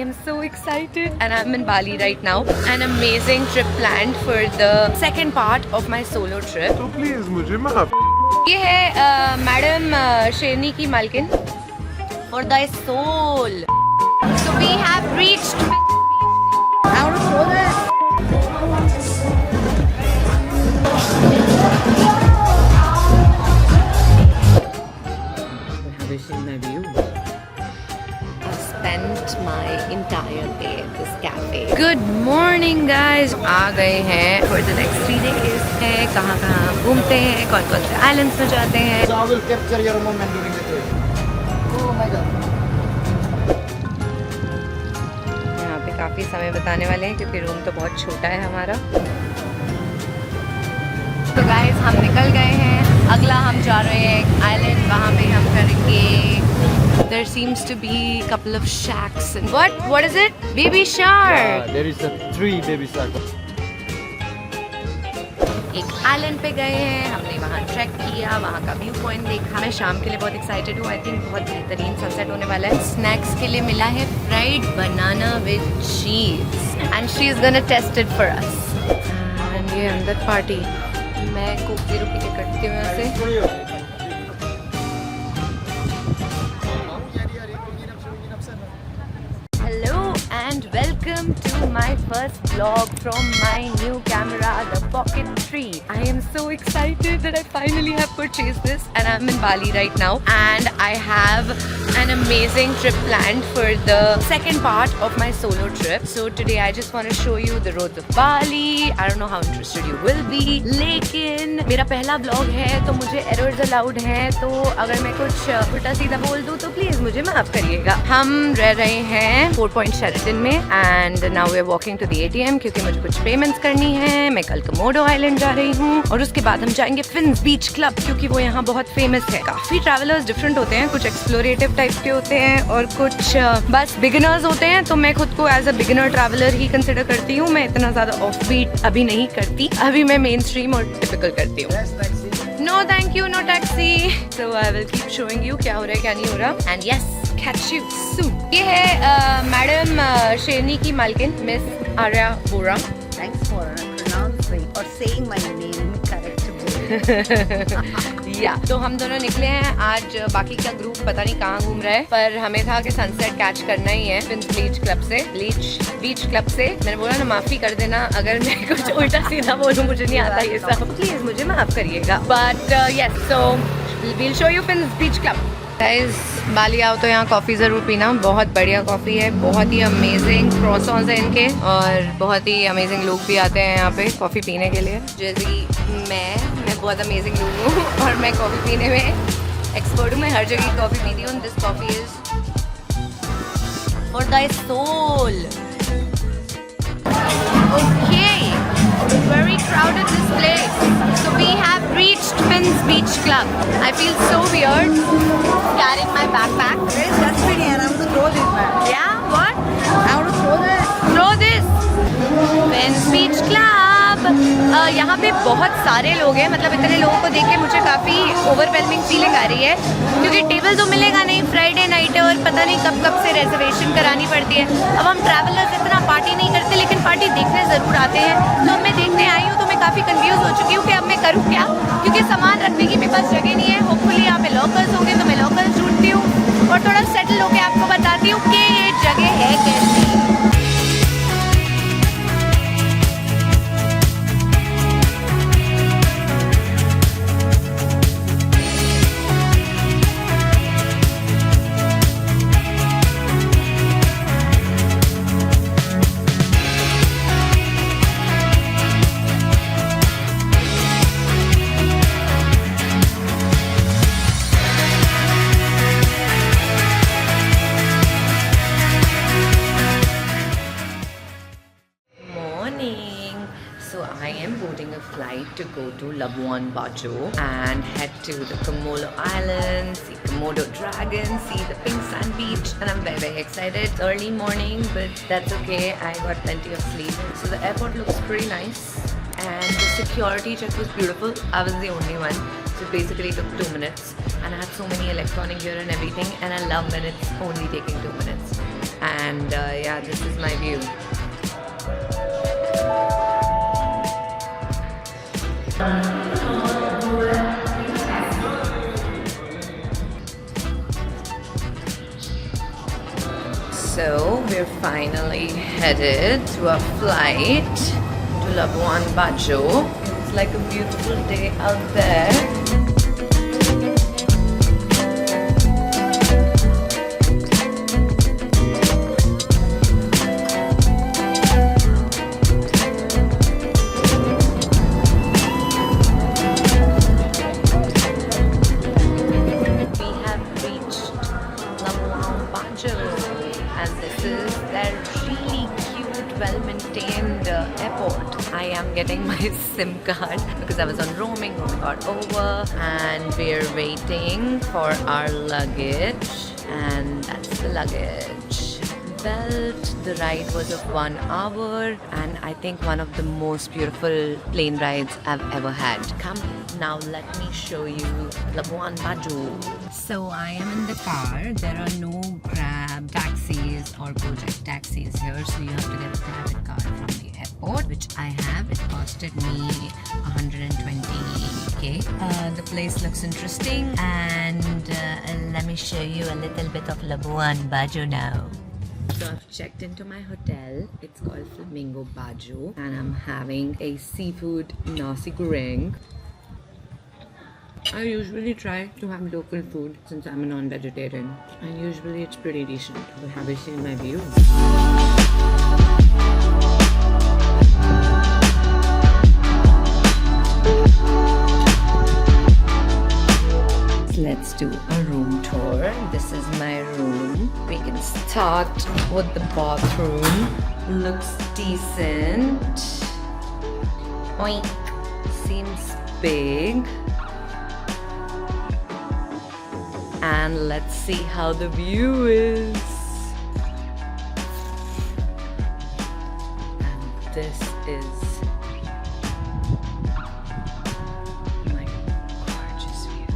am so excited and I'm in Bali right now. An amazing trip planned for the second part of my solo trip. तो please मुझे माफ। ये है madam शेरनी की मालकिन for the soul. So we have reached. I want to show this. Have you seen my view? I've spent my entire day at this cafe. Good morning guys. आ गए हैं for the next 3 days. है कहाँ घूमते हैं, कौन कौन से islands में जाते हैं. So I will capture your moment during the trip. Oh my god. यहाँ पे काफी समय बिताने वाले हैं क्योंकि रूम तो बहुत छोटा है हमारा. तो गाइस हम निकल गए हैं. अगला हम जा रहे हैं एक आइलैंड, वहाँ पे हम करेंगे. There seems to be a couple of shacks and what is it? Baby shark. There is a 3 baby shark. एक आइलैंड पे गए हैं, हमने वहाँ ट्रैक किया, वहाँ का व्यू पॉइंट देखा. मैं शाम के लिए बहुत एक्साइटेड हूँ. आई थिंक बहुत बेहतरीन सनसेट होने वाला है. स्नैक्स के लिए मिला है fried banana with cheese and she is gonna taste it for us. And ये अंदर पार्टी. मैं कोक 0 पी के कटती हूँ यहाँ से. Hello and welcome to my first vlog from my new camera, the Pocket 3. I am so excited that I finally have purchased this and I'm in Bali right now and I have an amazing trip planned for the second part of my solo trip. So today I just want to show you the roads of Bali. I don't know how interested you will be. लेकिन मेरा पहला vlog है तो मुझे errors allowed हैं, तो अगर मैं कुछ उल्टा सीधा बोल दूँ तो प्लीज मुझे माफ करिएगा. हम रह रहे हैं 4 Point Sheraton में and now we are walking to the ATM क्योंकि मुझे कुछ पेमेंट्स करनी है. मैं कल कोमोडो आइलैंड जा रही हूँ और उसके बाद हम जाएंगे फिन्स बीच क्लब क्योंकि वो यहाँ बहुत फेमस है. काफी ट्रैवलर्स डिफरेंट होते हैं, कुछ एक्सप्लोरेटिव टाइप के होते हैं और कुछ बस बिगिनर्स होते हैं. तो मैं खुद को एज अ बिगिनर ट्रैवलर ही कंसिडर करती हूँ. मैं इतना ज्यादा ऑफ बीट अभी नहीं करती, अभी मैं मेन स्ट्रीम और टिपिकल करती हूँ. No thank you, no taxi. So I will keep showing you क्या हो रहा है क्या नहीं हो रहा. And yes, catch you soon. ये है मैडम शेरनी की मालकिन miss Arya Bora. Thanks for pronouncing or saying my name correctly. या तो हम दोनों निकले हैं आज. बाकी का ग्रुप पता नहीं कहाँ घूम रहा है, पर हमें था कि सनसेट कैच करना ही है फिन्स बीच क्लब से. बीच क्लब से मैंने बोला ना, माफी कर देना अगर मैं कुछ उल्टा सीधा बोलूँ, मुझे नहीं आता ये सब, प्लीज मुझे माफ करिएगा. But yes, so we'll show you Finns beach club. Guys Bali आओ तो यहाँ कॉफ़ी ज़रूर पीना. बहुत बढ़िया कॉफ़ी है, बहुत ही अमेजिंग क्रॉसॉन्स हैं इनके और बहुत ही अमेजिंग लोग भी आते हैं यहाँ पे कॉफ़ी पीने के लिए. जैसे कि मैं बहुत अमेजिंग लोग हूँ और मैं कॉफ़ी पीने में एक्सपर्ट हूँ. मैं हर जगह कॉफ़ी पीती हूँ. This coffee is for the soul. Okay, very crowded this place. So we have reached Finn's Beach Club. I feel so weird carrying my backpack. There's dustbin here. I want to throw this man. Yeah, what? I want to throw this. Throw this. Finn's Beach Club. यहाँ पे बहुत सारे लोग हैं. मतलब इतने लोगों को देख के मुझे काफ़ी ओवरवेलमिंग फीलिंग आ रही है क्योंकि टेबल तो मिलेगा नहीं. फ्राइडे नाइट है और पता नहीं कब से रिजर्वेशन करानी पड़ती है. अब हम ट्रैवलर्स इतना पार्टी नहीं करते लेकिन पार्टी देखने ज़रूर आते हैं. तो अब मैं देखने आई हूँ तो मैं काफ़ी कंफ्यूज हो चुकी हूँ कि अब मैं करूँ क्या, क्योंकि सामान रखने की मेरे पास जगह नहीं है. होपफुली यहाँ पे लॉकर्स होंगे तो मैं लॉकर्स ढूंढती हूँ और थोड़ा सेटल होकर आपको बताती हूँ कि ये जगह है कैसी. To go to Labuan Bajo and head to the Komodo Islands, see Komodo dragons, see the pink sand beach, and I'm very, very excited. It's early morning, but that's okay. I got plenty of sleep. So the airport looks pretty nice and the security check was beautiful. I was the only one. So it basically took 2 minutes and I have so many electronic gear and everything, and I love when it's only taking 2 minutes. And yeah, this is my view. So we're finally headed to a flight to Labuan Bajo. It's like a beautiful day out there. And this is their really cute, well-maintained airport. I am getting my SIM card because I was on roaming got over, and we're waiting for our luggage, and that's the luggage. Well, the ride was of 1 hour, and I think one of the most beautiful plane rides I've ever had. Come, now let me show you Labuan Bajo. So I am in the car. There are no Grab taxis or Gojek taxis here, so you have to get a private car from the airport, which I have. It costed me 120k. The place looks interesting, and let me show you a little bit of Labuan Bajo now. So I've checked into my hotel. It's called Flamingo Bajo, and I'm having a seafood nasi goreng. I usually try to have local food since I'm a non-vegetarian, and usually it's pretty decent. But have you seen my view? Let's do a room tour. This is my room. We can start with the bathroom. Looks decent. Oink. Seems big. And let's see how the view is. And this is my gorgeous view.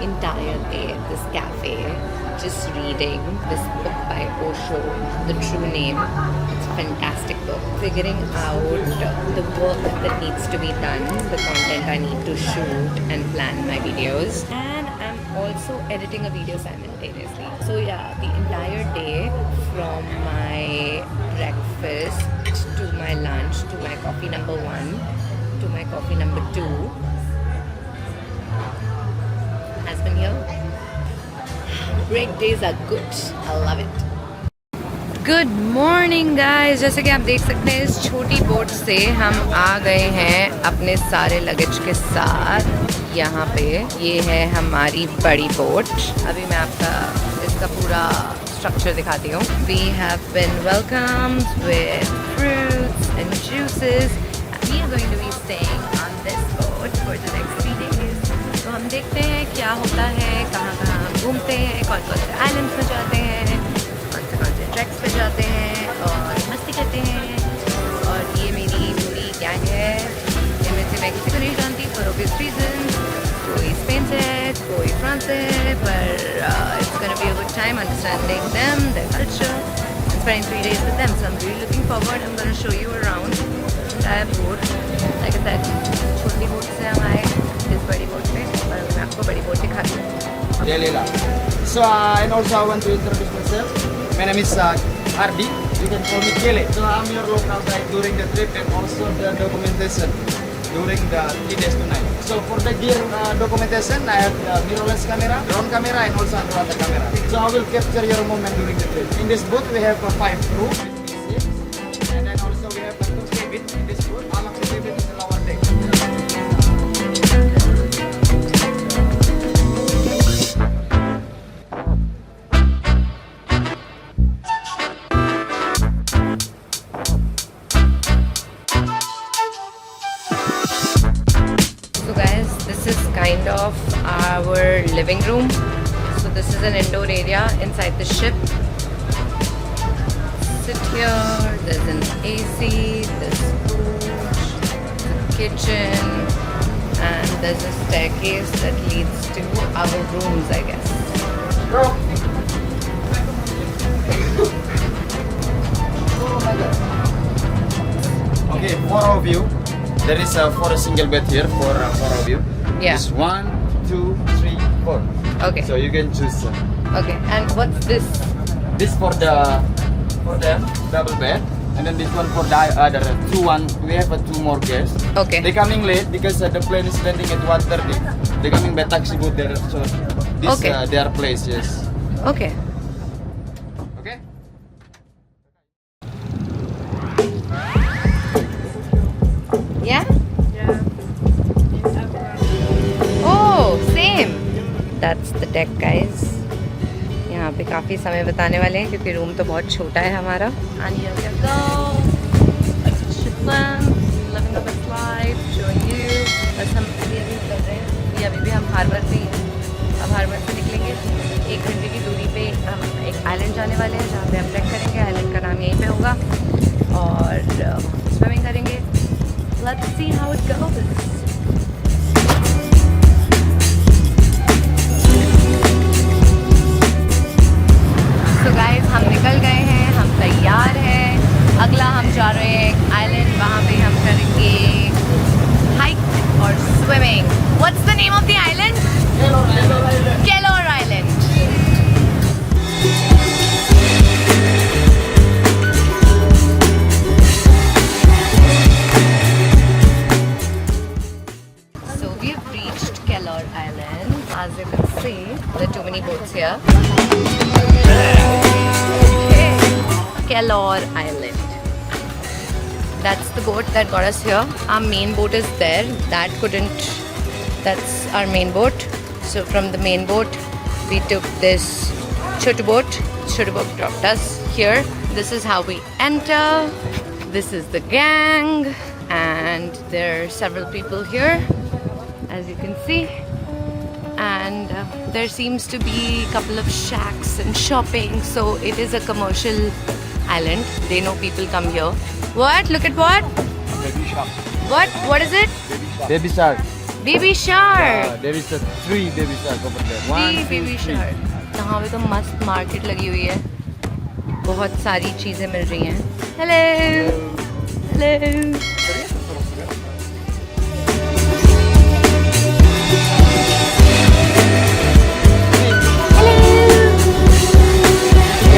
Entire day at this cafe just reading this book by Osho, The True Name. It's a fantastic book. Figuring out the work that needs to be done, the content I need to shoot and plan my videos. And I'm also editing a video simultaneously. So yeah, the entire day from my breakfast to my lunch to my coffee number 1 to my coffee number 2 has been here. Break days are good. I love it. Good morning guys. जैसे कि आप देख सकते हैं इस छोटी boat से हम आ गए हैं अपने सारे लगेज के साथ यहाँ पे। ये है हमारी बड़ी बोट। अभी मैं आपका इसका पूरा स्ट्रक्चर दिखाती हूँ। We have been welcomed with fruits and juices. We are going to be staying on this boat for the next 3 days. तो हम देखते हैं क्या होता है, कहाँ कहाँ घूमते हैं, कौन कौन से आइलैंड्स में जाते हैं, कौन से ट्रैक्स पे जाते हैं और मस्ती करते हैं। और ये मेरी पूरी गैंग है, इनमें से मैं किसी को नहीं जानती for obvious reasons. कोई स्पेन से है, कोई फ्रांस से है, पर it's gonna be a good time understanding them, their culture, and spending 3 days with them. So I'm really looking forward. I'm gonna show you around entire boat. Like I said, छोटी boat से हम आए इस बड़ी boat पे, और मैं आपको बड़ी बोट दिखाती हूँ. Delila. So, and also I want to introduce myself. My name is Ardi. You can call me Kele. So, I'm your local guide during the trip and also the documentation during the 3 days 2 nights. So, for the gear documentation, I have the mirrorless camera, drone camera, and also underwater camera. So, I will capture your moment during the trip. In this boat, we have 5 crew. And then also we have 2 cabins in this boat. All of the cabins is in lower deck. So guys, this is kind of our living room. So this is an indoor area inside the ship. Sit here, there's an AC, there's food, the kitchen, and there's a staircase that leads to our rooms, I guess. Okay, 4 of you. There is for a single bed here for 4 of you. Yeah. It's 1, 2, 3, 4. Okay. So you can choose. Okay, and what's this? This for them double bed, and then this one for the other 2 1. We have 2 more guests. Okay. They coming late because the plane is landing at 1:30. They coming by taxi boat there, so this Okay. their place. Yes. Okay. Okay. Yeah? Oh, same. That's the deck, guys. यहाँ पे काफ़ी समय बिताने वाले हैं क्योंकि room तो बहुत छोटा है हमारा. And here we go. Shipland, living the best life, showing you. बस हम अभी कर रहे हैं. ये अभी भी हम हार्बर पे ही हैं. अब हार्बर से निकलेंगे. 1 घंटे की दूरी पे हम एक आइलैंड जाने वाले हैं जहाँ पे हम ट्रैक करेंगे. आइलैंड का नाम यहीं पे होगा और स्विमिंग करेंगे. Let's see how it goes. So guys, हम निकल गए हैं, हम तैयार हैं. अगला हम जा रहे हैं एक आइलैंड, वहाँ पे हम करेंगे हाइक और swimming. What's the name of the island? Keller Island. So we've reached Keller Island. As you can see, there are too many boats here. Okay. Keller Island. That's the boat that got us here. Our main boat is there. That's our main boat. So from the main boat, we took this chotu boat. Chotu boat dropped us here. This is how we enter. This is the gang, and there are several people here, as you can see. And there seems to be a couple of shacks and shopping, so it is a commercial island. They know people come here. What? Look at what? Baby shark. What is it? Baby shark. Baby shark. There is 3 baby shark over there. 1, 2, baby 3. shark. यहाँ पे तो मस्त market लगी हुई है. बहुत सारी चीजें मिल रही हैं. Hello. Hello.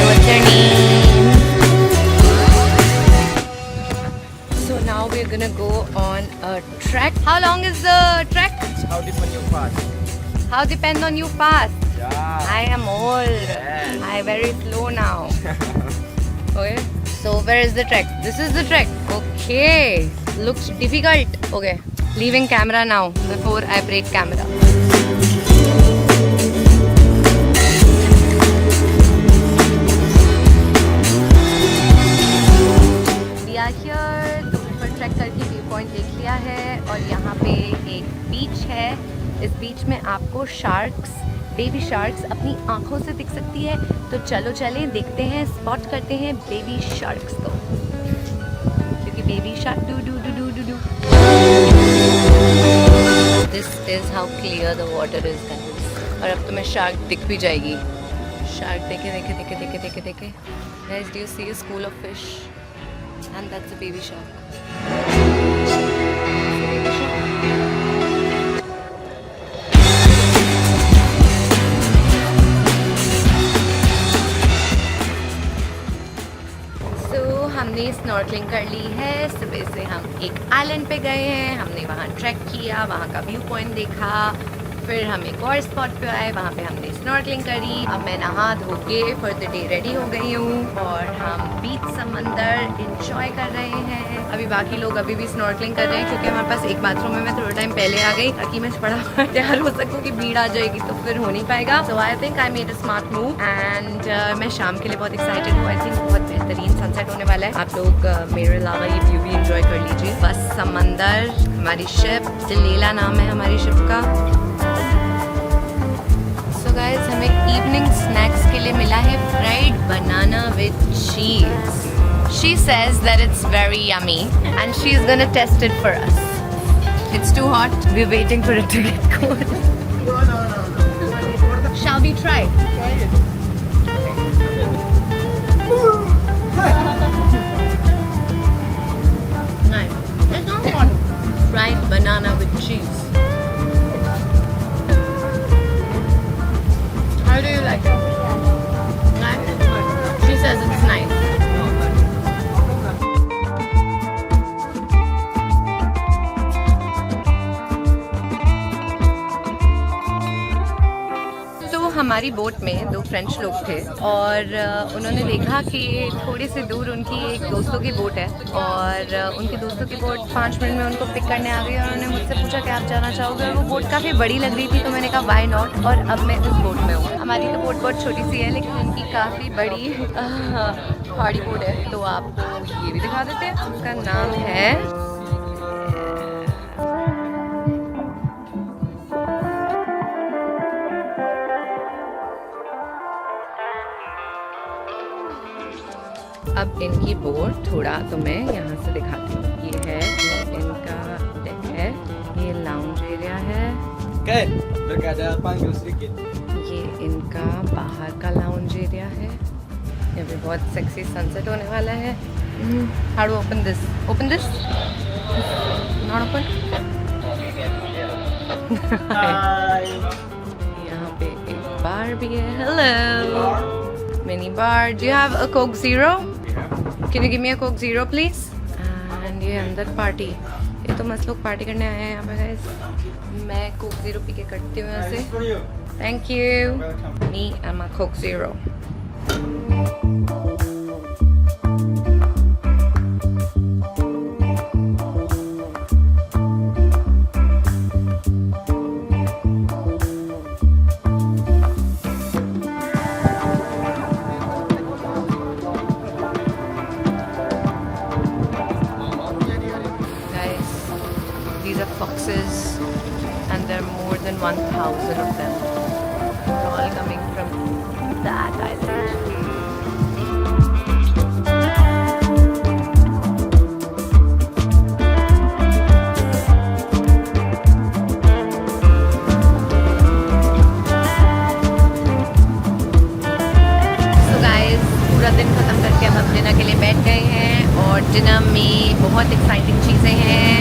What's your name? So now we're gonna go on a trek. How long is the trek? How depend you fast? How depend on you fast? Yeah. I am old. Yes. I very slow now. Okay. So where is the trek? This is the trek. Okay. Looks difficult. Okay. Leaving camera now before I break camera. We are here. तो ऊपर track करके view point देख लिया है और यहाँ पे एक बीच है. इस बीच में आपको शार्क्स, बेबी शार्क्स अपनी आंखों से दिख सकती है. तो चलो चलें, देखते हैं, स्पॉट करते हैं बेबी शार्क्स को, क्योंकि baby shark do do do do do do. This is how clear the water is, guys. और अब तुम्हें शार्क दिख भी जाएगी. शार्क देखे देखे देखे देखे देखे देखे. Guys, do you see a school of fish? And that's a baby shark. हमने स्नॉर्कलिंग कर ली है. सुबह से हम एक आइलैंड पे गए हैं. हमने वहाँ ट्रैक किया, वहाँ का व्यू पॉइंट देखा. फिर हम एक और स्पॉट पे आए, वहाँ पे हमने स्नॉर्कलिंग करी. अब मैं नहा धो के फॉर द डे रेडी हो गई हूँ और हम बीच समंदर इंजॉय कर रहे हैं. अभी बाकी लोग अभी भी स्नॉर्कलिंग कर रहे हैं क्योंकि हमारे पास एक बाथरूम है. मैं थोड़ा टाइम पहले आ गई ताकि मैं फटाफट तैयार हो सकूँ कि भीड़ आ जाएगी तो फिर हो नहीं पाएगा. So I think I made a smart move and मैं शाम के लिए बहुत एक्साइटेड हूँ. आई थिंक बहुत बेहतरीन सनसेट होने वाला है. आप लोग मेरे अलावा ये व्यू भी इंजॉय कर लीजिए. बस समंदर, हमारी शिप जलीला नाम है हमारी शिप का. गाइस, हमें इवनिंग स्नैक्स के लिए मिला है फ्राइड बनाना विद चीज. She says that it's very yummy and she's gonna test it for us. It's too hot. We're waiting for it to get cold. No. Shall we try? Nice. It's not hot. Fried banana with cheese. How do you like it? Nice. She says it's nice. हमारी boat में दो French लोग थे और उन्होंने देखा कि थोड़ी सी दूर उनकी एक दोस्तों की बोट है और उनके दोस्तों की बोट 5 मिनट में उनको पिक करने आ गई और उन्होंने मुझसे पूछा कि आप जाना चाहोगे. और वो बोट काफ़ी बड़ी लग रही थी तो मैंने कहा वाई नॉट. और अब मैं उस बोट में हूँ. हमारी तो बोट बहुत छोटी सी है लेकिन उनकी काफ़ी बड़ी पहाड़ी बोट है. तो आपको ये भी दिखा देते हैं. उसका नाम है अब इनकी बोट थोड़ा तो मैं यहाँ से दिखाती हूँ. ये है इनका डेक है. ये लाउंज एरिया है. ये इनका बाहर का लाउंज एरिया है. यहाँ पे बहुत सेक्सी सनसेट होने वाला है. How do open this? Open this? Not open. यहाँ पे एक बार भी है. Hello. Mini bar. Do you have a Coke zero? Can you give me a Coke Zero please? And ये अंदर पार्टी. ये तो मस्त लोग पार्टी करने आए हैं यहाँ पे गाइस. मैं Coke Zero पी के कटती हूँ यहाँ से. Thank you. Me and my Coke Zero. These are foxes and there are more than 1,000 of them. They're all coming from that island. So guys, पूरा दिन खत्म करके हम डिनर के लिए बैठ गए हैं और डिनर में बहुत एक्साइटिंग चीज़ें हैं.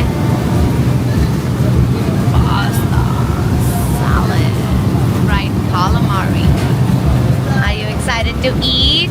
Calamari. Are you excited to eat?